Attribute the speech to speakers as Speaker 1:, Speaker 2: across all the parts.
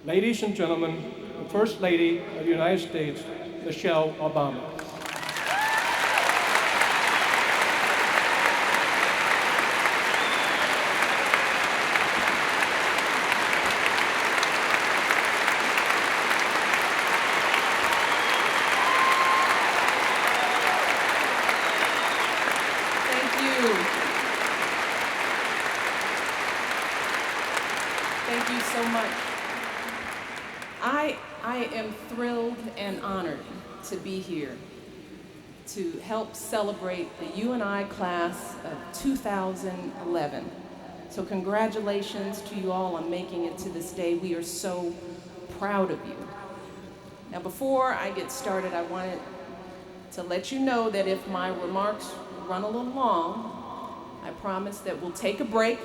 Speaker 1: Ladies and gentlemen, the First Lady of the United States, Michelle Obama.
Speaker 2: Thank you so much. I am thrilled and honored to be here to help celebrate the UNI class of 2011. So congratulations to you all on making it to this day. We are so proud of you. Now before I get started, I wanted to let you know that if my remarks run a little long, I promise that we'll take a break,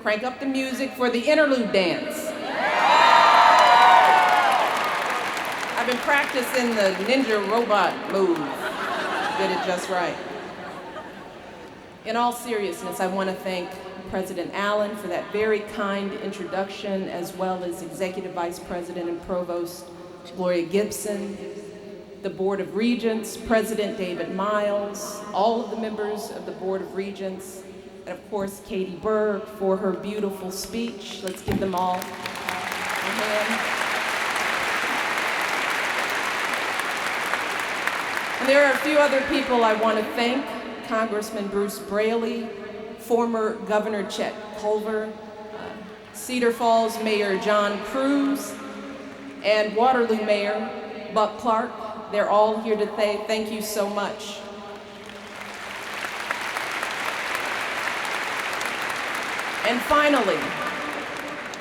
Speaker 2: crank up the music for the interlude dance. I've been practicing the ninja robot move. Did it just right. In all seriousness, I want to thank President Allen for that very kind introduction, as well as Executive Vice President and Provost Gloria Gibson, the Board of Regents, President David Miles, all of the members of the Board of Regents, and of course Katie Berg for her beautiful speech. Let's give them all a hand. And there are a few other people I want to thank: Congressman Bruce Braley, former Governor Chet Culver, Cedar Falls Mayor John Cruz, and Waterloo Mayor Buck Clark. They're all here to say thank you so much. And finally,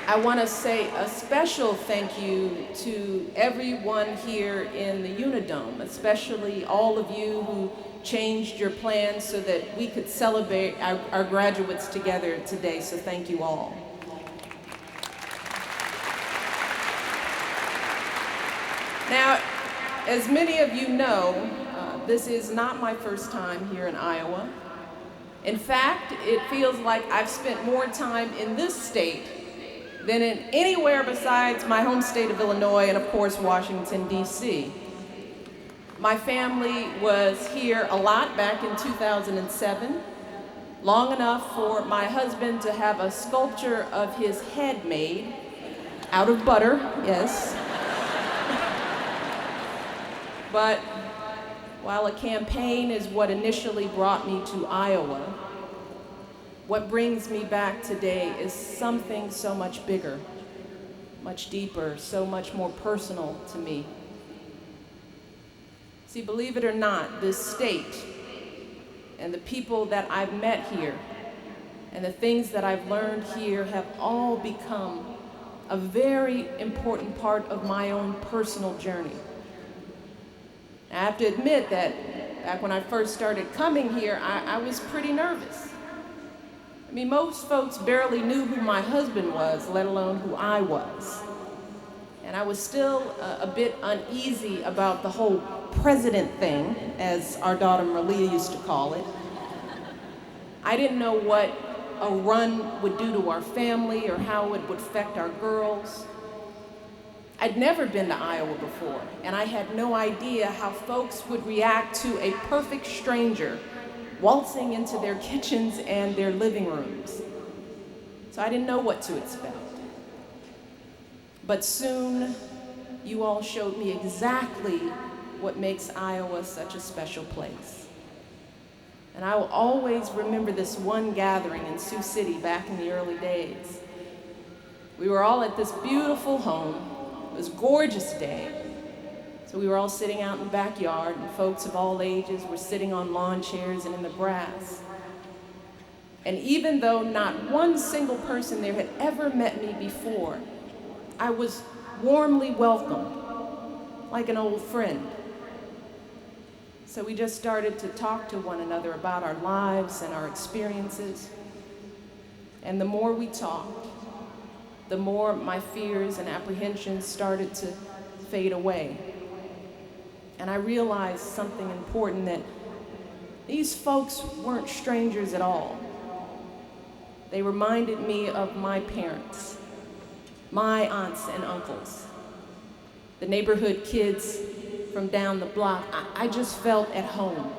Speaker 2: I want to say a special thank you to everyone here in the Unidome, especially all of you who changed your plans so that we could celebrate our graduates together today, so thank you all. Now, as many of you know, this is not my first time here in Iowa. In fact, it feels like I've spent more time in this state than in anywhere besides my home state of Illinois and, of course, Washington, D.C. My family was here a lot back in 2007, long enough for my husband to have a sculpture of his head made out of butter, yes. But while a campaign is what initially brought me to Iowa, what brings me back today is something so much bigger, much deeper, so much more personal to me. See, believe it or not, this state and the people that I've met here and the things that I've learned here have all become a very important part of my own personal journey. I have to admit that back when I first started coming here, I was pretty nervous. I mean, most folks barely knew who my husband was, let alone who I was. And I was still a bit uneasy about the whole president thing, as our daughter Malia used to call it. I didn't know what a run would do to our family or how it would affect our girls. I'd never been to Iowa before, and I had no idea how folks would react to a perfect stranger waltzing into their kitchens and their living rooms. So I didn't know what to expect. But soon, you all showed me exactly what makes Iowa such a special place. And I will always remember this one gathering in Sioux City back in the early days. We were all at this beautiful home. It was a gorgeous day. So we were all sitting out in the backyard, and folks of all ages were sitting on lawn chairs and in the grass. And even though not one single person there had ever met me before, I was warmly welcomed, like an old friend. So we just started to talk to one another about our lives and our experiences. And the more we talked, the more my fears and apprehensions started to fade away. And I realized something important, that these folks weren't strangers at all. They reminded me of my parents, my aunts and uncles, the neighborhood kids from down the block. I just felt at home.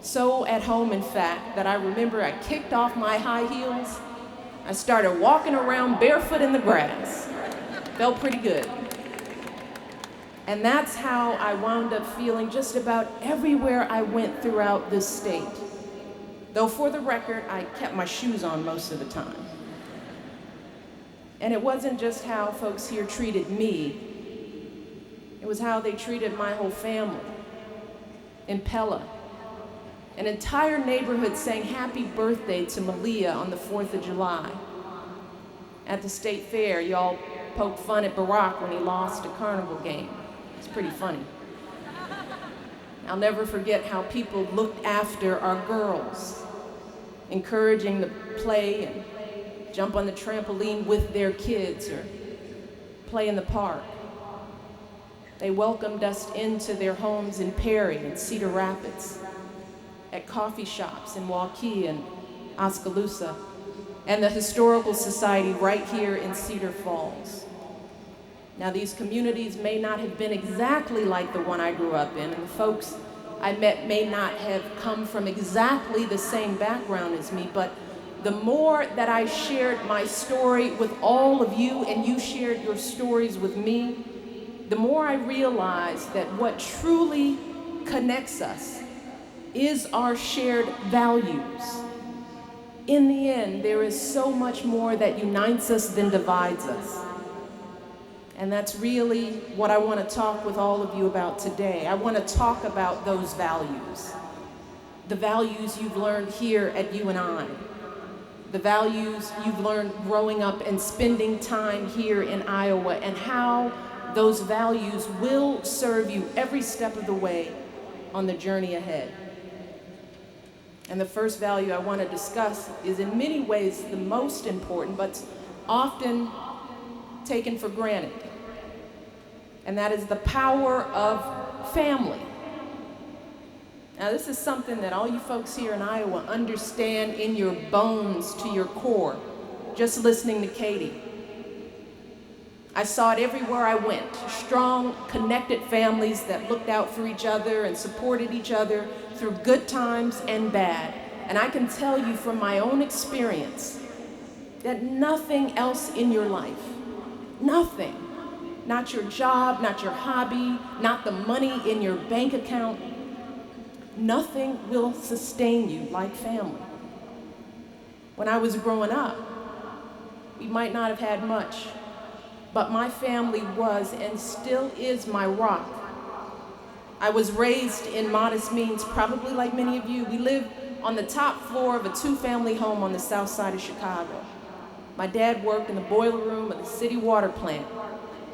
Speaker 2: So at home, in fact, that I remember I kicked off my high heels. I started walking around barefoot in the grass. Felt pretty good. And that's how I wound up feeling just about everywhere I went throughout this state. Though for the record, I kept my shoes on most of the time. And it wasn't just how folks here treated me, it was how they treated my whole family. In Pella, an entire neighborhood sang happy birthday to Malia on the 4th of July. At the state fair, y'all poked fun at Barack when he lost a carnival game. It's pretty funny. I'll never forget how people looked after our girls, encouraging them to play and jump on the trampoline with their kids or play in the park. They welcomed us into their homes in Perry and Cedar Rapids, at coffee shops in Waukee and Oskaloosa, and the Historical Society right here in Cedar Falls. Now, these communities may not have been exactly like the one I grew up in, and the folks I met may not have come from exactly the same background as me, but the more that I shared my story with all of you and you shared your stories with me, the more I realized that what truly connects us is our shared values. In the end, there is so much more that unites us than divides us. And that's really what I want to talk with all of you about today. I want to talk about those values. The values you've learned here at UNI. The values you've learned growing up and spending time here in Iowa, and how those values will serve you every step of the way on the journey ahead. And the first value I want to discuss is in many ways the most important, but often taken for granted. And that is the power of family. Now, this is something that all you folks here in Iowa understand in your bones to your core, just listening to Katie. I saw it everywhere I went. Strong, connected families that looked out for each other and supported each other through good times and bad. And I can tell you from my own experience that nothing else in your life, nothing, not your job, not your hobby, not the money in your bank account, nothing will sustain you like family. When I was growing up, we might not have had much, but my family was and still is my rock. I was raised in modest means, probably like many of you. We lived on the top floor of a two-family home on the south side of Chicago. My dad worked in the boiler room of the city water plant.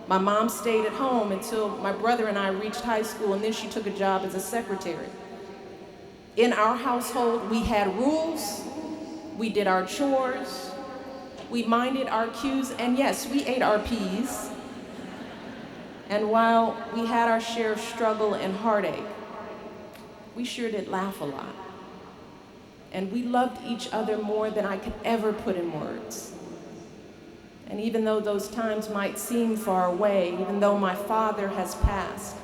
Speaker 2: My mom stayed at home until my brother and I reached high school, and then she took a job as a secretary. In our household, we had rules, we did our chores, we minded our cues, and yes, we ate our peas. And while we had our share of struggle and heartache, we sure did laugh a lot. And we loved each other more than I could ever put in words. And even though those times might seem far away, even though my father has passed,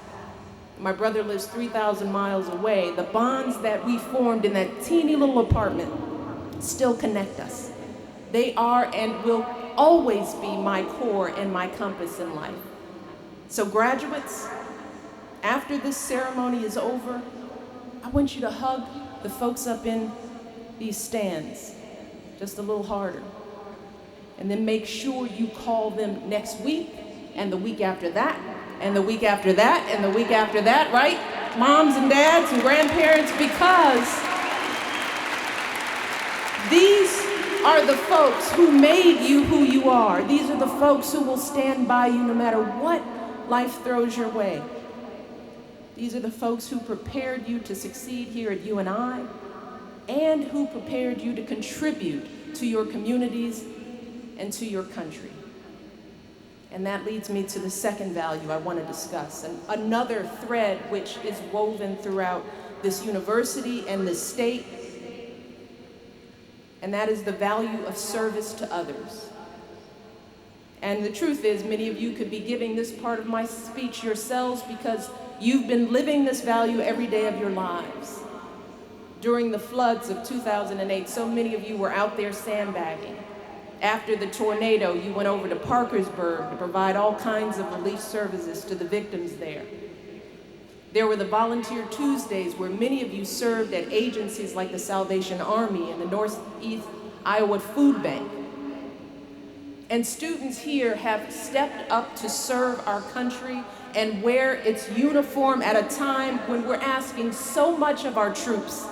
Speaker 2: my brother lives 3,000 miles away, the bonds that we formed in that teeny little apartment still connect us. They are and will always be my core and my compass in life. So graduates, after this ceremony is over, I want you to hug the folks up in these stands just a little harder. And then make sure you call them next week and the week after that and the week after that and the week after that, right? Moms and dads and grandparents, because these are the folks who made you who you are. These are the folks who will stand by you no matter what life throws your way. These are the folks who prepared you to succeed here at UNI and who prepared you to contribute to your communities and to your country. And that leads me to the second value I want to discuss, and another thread which is woven throughout this university and this state, and that is the value of service to others. And the truth is, many of you could be giving this part of my speech yourselves because you've been living this value every day of your lives. During the floods of 2008, so many of you were out there sandbagging. After the tornado, you went over to Parkersburg to provide all kinds of relief services to the victims there. There were the Volunteer Tuesdays where many of you served at agencies like the Salvation Army and the Northeast Iowa Food Bank. And students here have stepped up to serve our country and wear its uniform at a time when we're asking so much of our troops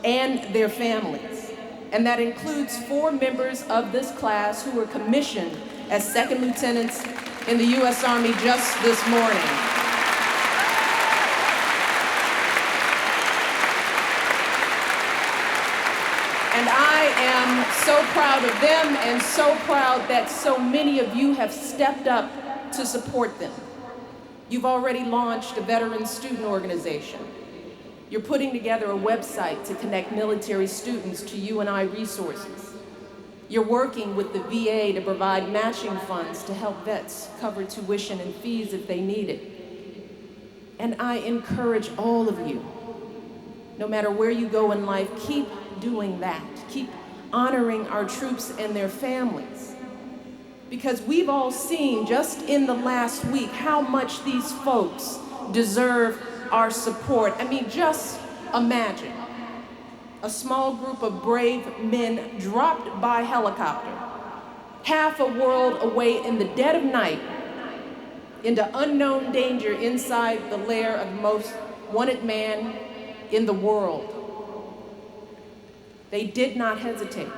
Speaker 2: and their families. And that includes 4 members of this class who were commissioned as second lieutenants in the U.S. Army just this morning. And I am so proud of them and so proud that so many of you have stepped up to support them. You've already launched a veteran student organization. You're putting together a website to connect military students to UNI resources. You're working with the VA to provide matching funds to help vets cover tuition and fees if they need it. And I encourage all of you, no matter where you go in life, keep doing that. Keep honoring our troops and their families. Because we've all seen just in the last week how much these folks deserve our support. I mean, just imagine a small group of brave men dropped by helicopter, half a world away in the dead of night, into unknown danger inside the lair of the most wanted man in the world. They did not hesitate,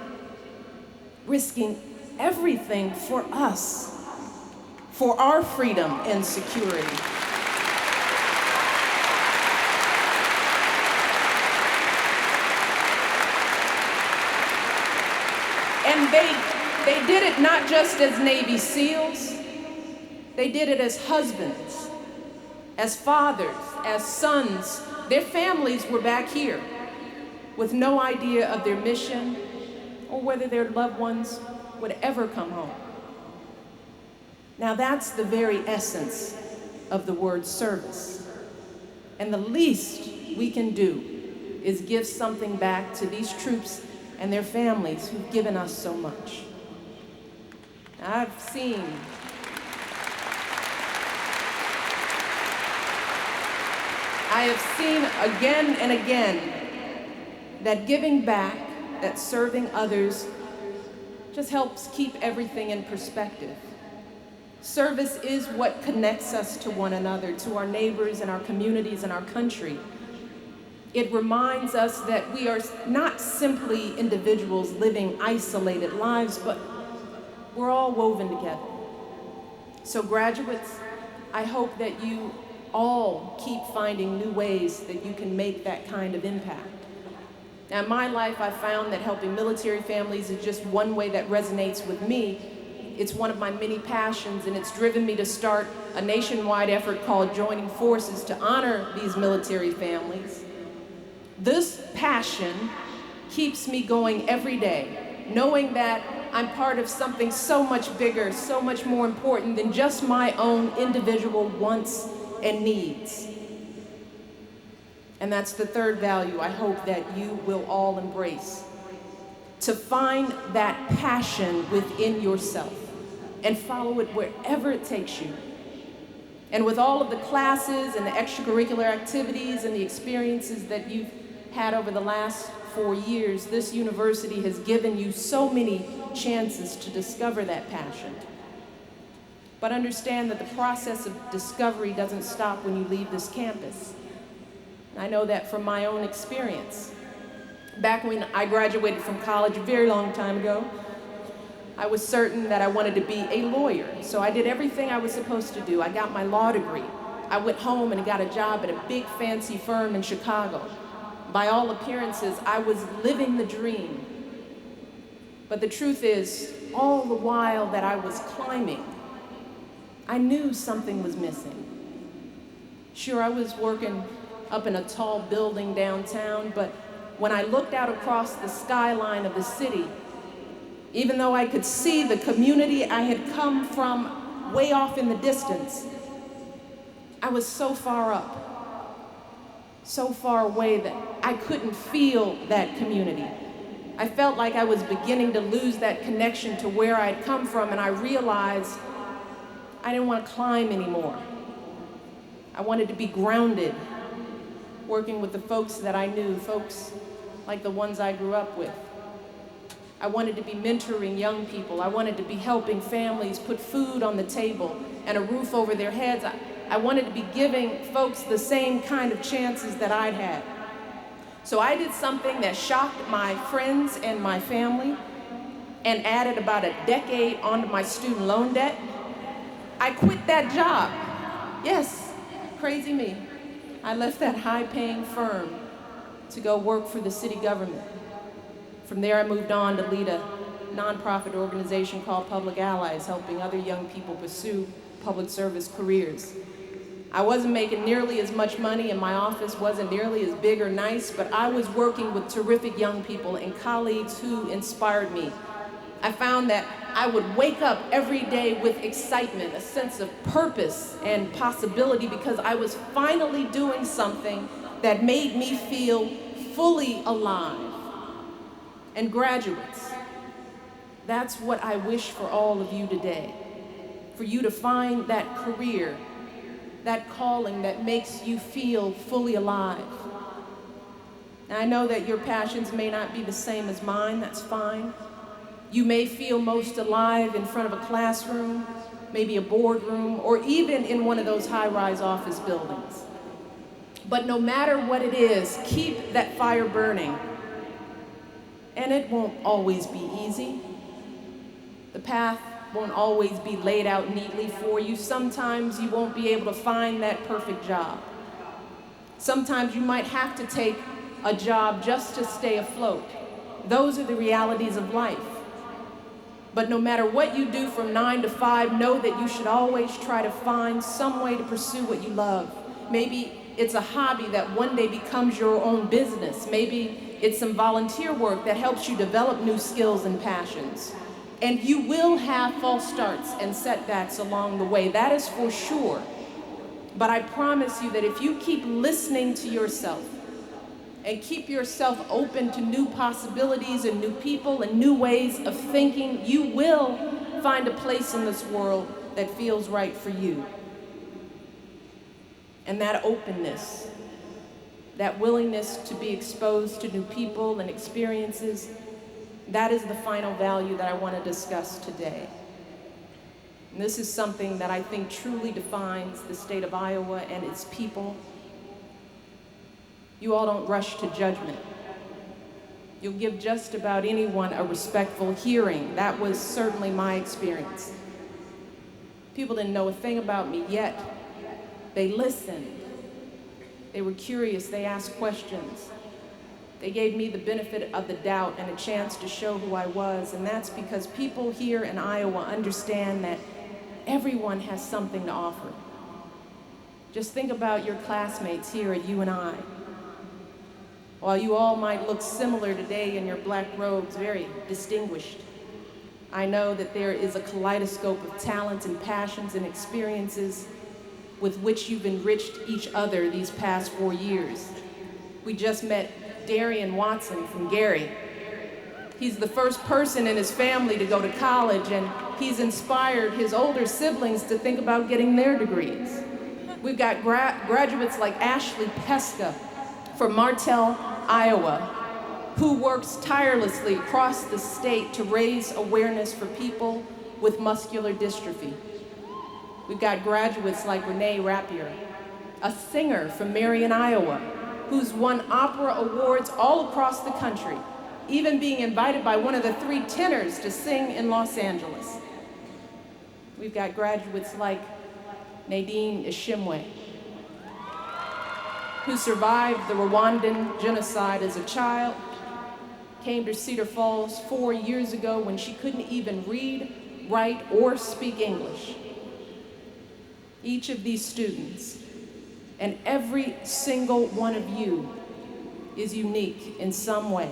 Speaker 2: risking everything for us, for our freedom and security. And they did it not just as Navy SEALs, they did it as husbands, as fathers, as sons. Their families were back here with no idea of their mission or whether their loved ones would ever come home. Now that's the very essence of the word service. And the least we can do is give something back to these troops and their families who've given us so much. I have seen again and again that giving back, that serving others, just helps keep everything in perspective. Service is what connects us to one another, to our neighbors and our communities and our country. It reminds us that we are not simply individuals living isolated lives, but we're all woven together. So graduates, I hope that you all keep finding new ways that you can make that kind of impact. Now in my life, I found that helping military families is just one way that resonates with me. It's one of my many passions, and it's driven me to start a nationwide effort called Joining Forces to honor these military families. This passion keeps me going every day, knowing that I'm part of something so much bigger, so much more important than just my own individual wants and needs. And that's the third value I hope that you will all embrace. To find that passion within yourself and follow it wherever it takes you. And with all of the classes and the extracurricular activities and the experiences that you've had over the last 4 years, this university has given you so many chances to discover that passion. But understand that the process of discovery doesn't stop when you leave this campus. I know that from my own experience. Back when I graduated from college a very long time ago, I was certain that I wanted to be a lawyer. So I did everything I was supposed to do. I got my law degree. I went home and got a job at a big fancy firm in Chicago. By all appearances, I was living the dream. But the truth is, all the while that I was climbing, I knew something was missing. Sure, I was working up in a tall building downtown, but when I looked out across the skyline of the city, Even though I could see the community I had come from way off in the distance, I was so far up, so far away that I couldn't feel that community. I felt like I was beginning to lose that connection to where I'd come from, and I realized I didn't want to climb anymore. I wanted to be grounded, working with the folks that I knew, folks like the ones I grew up with. I wanted to be mentoring young people. I wanted to be helping families put food on the table and a roof over their heads. I wanted to be giving folks the same kind of chances that I'd had. So I did something that shocked my friends and my family and added about a decade onto my student loan debt. I quit that job. Yes, crazy me. I left that high-paying firm to go work for the city government. From there, I moved on to lead a nonprofit organization called Public Allies, helping other young people pursue public service careers. I wasn't making nearly as much money, and my office wasn't nearly as big or nice, but I was working with terrific young people and colleagues who inspired me. I found that I would wake up every day with excitement, a sense of purpose and possibility, because I was finally doing something that made me feel fully alive. And graduates, that's what I wish for all of you today, for you to find that career, that calling that makes you feel fully alive. And I know that your passions may not be the same as mine, that's fine. You may feel most alive in front of a classroom, maybe a boardroom, or even in one of those high-rise office buildings. But no matter what it is, keep that fire burning. And it won't always be easy. The path won't always be laid out neatly for you. Sometimes you won't be able to find that perfect job. Sometimes you might have to take a job just to stay afloat. Those are the realities of life. But no matter what you do from 9 to 5, know that you should always try to find some way to pursue what you love. Maybe it's a hobby that one day becomes your own business. Maybe it's some volunteer work that helps you develop new skills and passions. And you will have false starts and setbacks along the way, that is for sure. But I promise you that if you keep listening to yourself and keep yourself open to new possibilities and new people and new ways of thinking, you will find a place in this world that feels right for you. And that openness, that willingness to be exposed to new people and experiences, that is the final value that I want to discuss today. And this is something that I think truly defines the state of Iowa and its people. You all don't rush to judgment. You'll give just about anyone a respectful hearing. That was certainly my experience. People didn't know a thing about me yet. They listened. They were curious. They asked questions. They gave me the benefit of the doubt and a chance to show who I was, and that's because people here in Iowa understand that everyone has something to offer. Just think about your classmates here at UNI. While you all might look similar today in your black robes, very distinguished, I know that there is a kaleidoscope of talents and passions and experiences with which you've enriched each other these past 4 years. We just met Darian Watson from Gary. He's the first person in his family to go to college, and he's inspired his older siblings to think about getting their degrees. We've got graduates like Ashley Pesca from Martell, Iowa, who works tirelessly across the state to raise awareness for people with muscular dystrophy. We've got graduates like Renee Rapier, a singer from Marion, Iowa, who's won opera awards all across the country, even being invited by one of the 3 tenors to sing in Los Angeles. We've got graduates like Nadine Ishimwe, who survived the Rwandan genocide as a child, came to Cedar Falls 4 years ago when she couldn't even read, write, or speak English. Each of these students, and every single one of you, is unique in some way.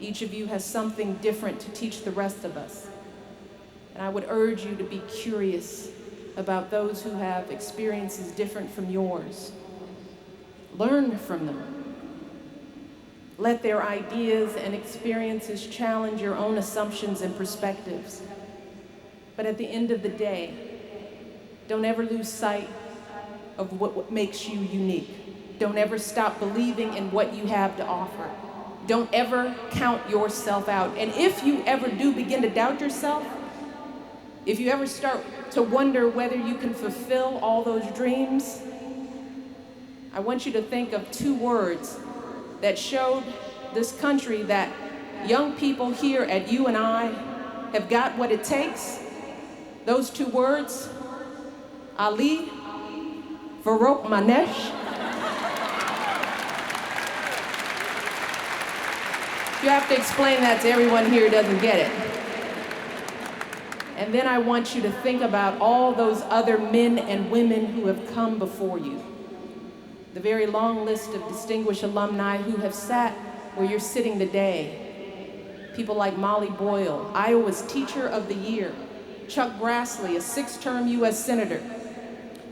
Speaker 2: Each of you has something different to teach the rest of us. And I would urge you to be curious about those who have experiences different from yours. Learn from them. Let their ideas and experiences challenge your own assumptions and perspectives. But at the end of the day, don't ever lose sight of what makes you unique. Don't ever stop believing in what you have to offer. Don't ever count yourself out. And if you ever do begin to doubt yourself, if you ever start to wonder whether you can fulfill all those dreams, I want you to think of 2 words that showed this country that young people here at UNI have got what it takes. Those 2 words, Ali Farouk Manesh. You have to explain that to everyone here who doesn't get it. And then I want you to think about all those other men and women who have come before you. The very long list of distinguished alumni who have sat where you're sitting today. People like Molly Boyle, Iowa's Teacher of the Year. Chuck Grassley, a 6-term U.S. Senator.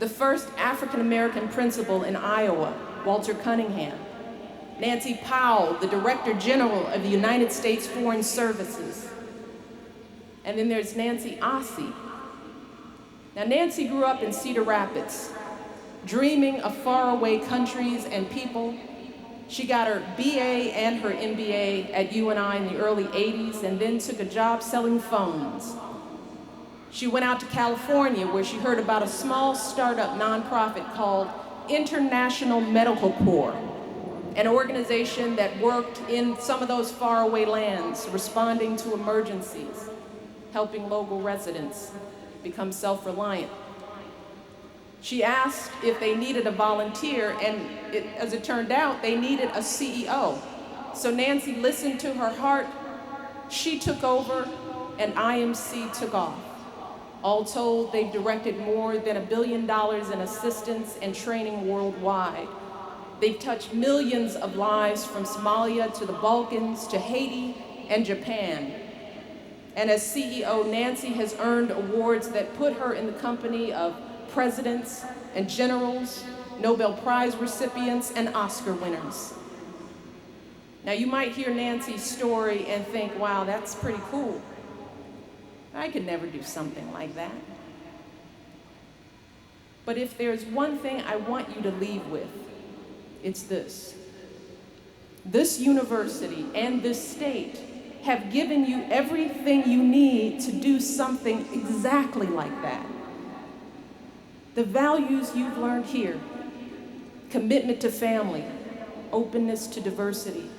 Speaker 2: The first African-American principal in Iowa, Walter Cunningham. Nancy Powell, the Director General of the United States Foreign Services. And then there's Nancy Ossie. Now, Nancy grew up in Cedar Rapids, dreaming of faraway countries and people. She got her BA and her MBA at UNI in the early 80s and then took a job selling phones. She went out to California where she heard about a small startup nonprofit called International Medical Corps, an organization that worked in some of those faraway lands, responding to emergencies, helping local residents become self-reliant. She asked if they needed a volunteer, and as it turned out, they needed a CEO. So Nancy listened to her heart, she took over, and IMC took off. All told, they've directed more than $1 billion in assistance and training worldwide. They've touched millions of lives from Somalia to the Balkans to Haiti and Japan. And as CEO, Nancy has earned awards that put her in the company of presidents and generals, Nobel Prize recipients, and Oscar winners. Now, you might hear Nancy's story and think, wow, that's pretty cool. I could never do something like that. But if there's one thing I want you to leave with, it's this. This university and this state have given you everything you need to do something exactly like that. The values you've learned here, commitment to family, openness to diversity,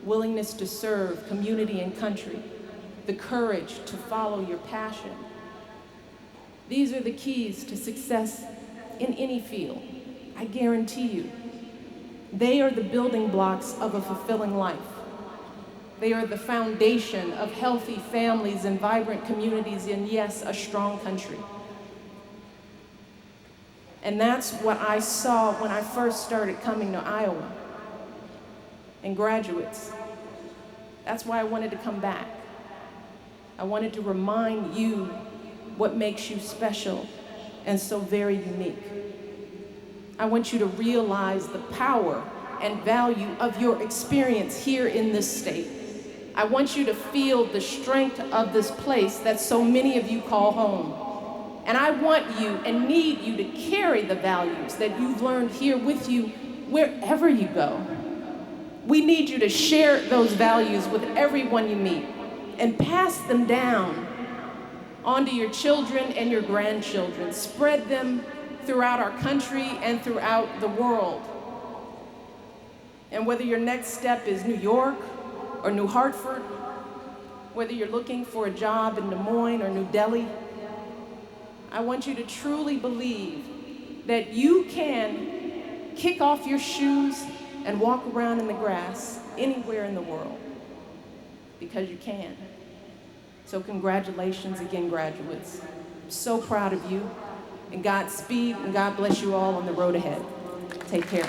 Speaker 2: willingness to serve community and country, the courage to follow your passion. These are the keys to success in any field, I guarantee you. They are the building blocks of a fulfilling life. They are the foundation of healthy families and vibrant communities and, yes, a strong country. And that's what I saw when I first started coming to Iowa. And graduates, that's why I wanted to come back. I wanted to remind you what makes you special and so very unique. I want you to realize the power and value of your experience here in this state. I want you to feel the strength of this place that so many of you call home. And I want you and need you to carry the values that you've learned here with you wherever you go. We need you to share those values with everyone you meet and pass them down onto your children and your grandchildren. Spread them throughout our country and throughout the world. And whether your next step is New York or New Hartford, whether you're looking for a job in Des Moines or New Delhi, I want you to truly believe that you can kick off your shoes and walk around in the grass anywhere in the world, because you can. So congratulations again, graduates. I'm so proud of you, and Godspeed, and God bless you all on the road ahead. Take care.